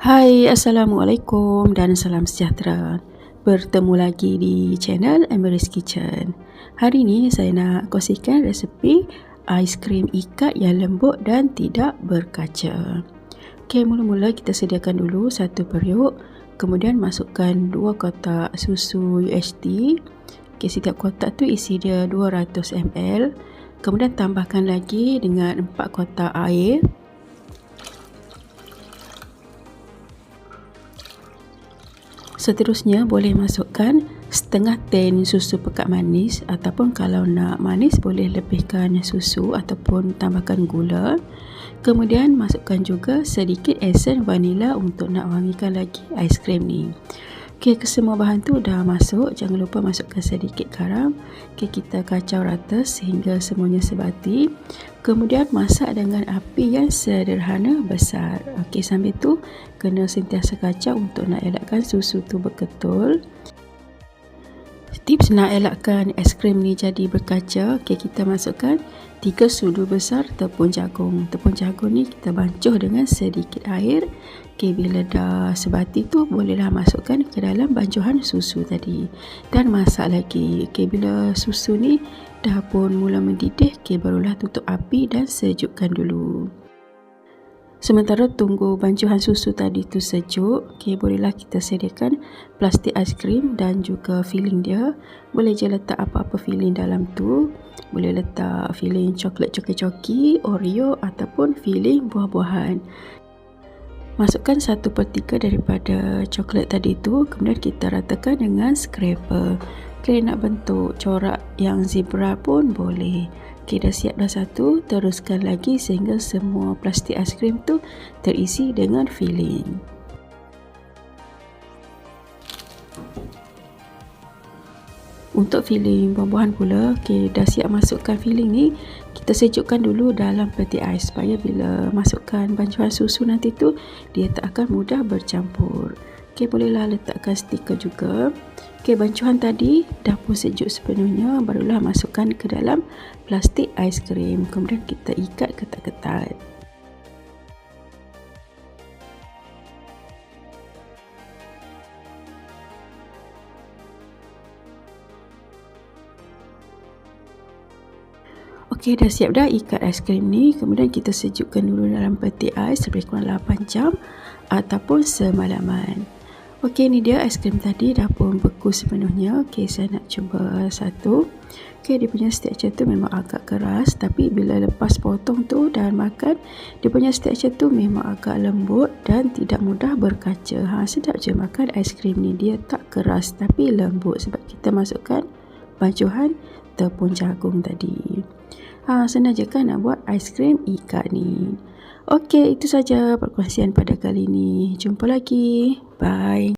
Hai, Assalamualaikum dan salam sejahtera. Bertemu lagi di channel Emery's Kitchen. Hari ini saya nak kongsikan resepi aiskrim ikat yang lembut dan tidak berkaca. Okey, mula-mula kita sediakan dulu satu periuk, kemudian masukkan 2 kotak susu UHT. Okey, setiap kotak tu isi dia 200 ml. Kemudian tambahkan lagi dengan 4 kotak air. Seterusnya boleh masukkan setengah tin susu pekat manis, ataupun kalau nak manis boleh lebihkan susu ataupun tambahkan gula. Kemudian masukkan juga sedikit esen vanila untuk nak wangikan lagi aiskrim ni. Okey, kesemua bahan tu dah masuk, jangan lupa masukkan sedikit garam. Okey, kita kacau rata sehingga semuanya sebati. Kemudian masak dengan api yang sederhana besar. Okey, sambil tu kena sentiasa kacau untuk nak elakkan susu tu berketul. Tips nak elakkan aiskrim ni jadi berkaca, okey, kita masukkan 3 sudu besar tepung jagung. Tepung jagung ni kita bancuh dengan sedikit air. Okey, bila dah sebati tu bolehlah masukkan ke dalam bancuhan susu tadi dan masak lagi. Okey, bila susu ni dah pun mula mendidih, okey, barulah tutup api dan sejukkan dulu. Sementara tunggu bancuhan susu tadi tu sejuk, okey, bolehlah kita sediakan plastik aiskrim dan juga filling dia. Boleh je letak apa-apa filling dalam tu. Boleh letak filling coklat coki-coki, Oreo ataupun filling buah-buahan. Masukkan 1/3 daripada coklat tadi tu, kemudian kita ratakan dengan scraper. Okey, nak bentuk corak yang zebra pun boleh. Okey, dah siap dah satu. Teruskan lagi sehingga semua plastik aiskrim tu terisi dengan filling. Untuk filling buah-buahan pula, okey, dah siap masukkan filling ni. Kita sejukkan dulu dalam peti ais supaya bila masukkan bancuhan susu nanti tu dia tak akan mudah bercampur. Okey, bolehlah letakkan stiker juga. Okey, bancuhan tadi dah pun sejuk sepenuhnya, barulah masukkan ke dalam plastik aiskrim. Kemudian kita ikat ketat-ketat. Okey, dah siap dah ikat aiskrim ni. Kemudian kita sejukkan dulu dalam peti ais lebih kurang 8 jam ataupun semalaman. Okey, ni dia aiskrim tadi dah pun beku sepenuhnya. Okey, saya nak cuba satu. Okey, dia punya texture tu memang agak keras, tapi bila lepas potong tu dan makan, dia punya texture tu memang agak lembut dan tidak mudah berkaca. Sedap je makan aiskrim ni. Dia tak keras tapi lembut sebab kita masukkan bancuhan tepung jagung tadi. Senang je kan nak buat aiskrim ikat ni. Okey, itu saja perkongsian pada kali ini. Jumpa lagi. Bye.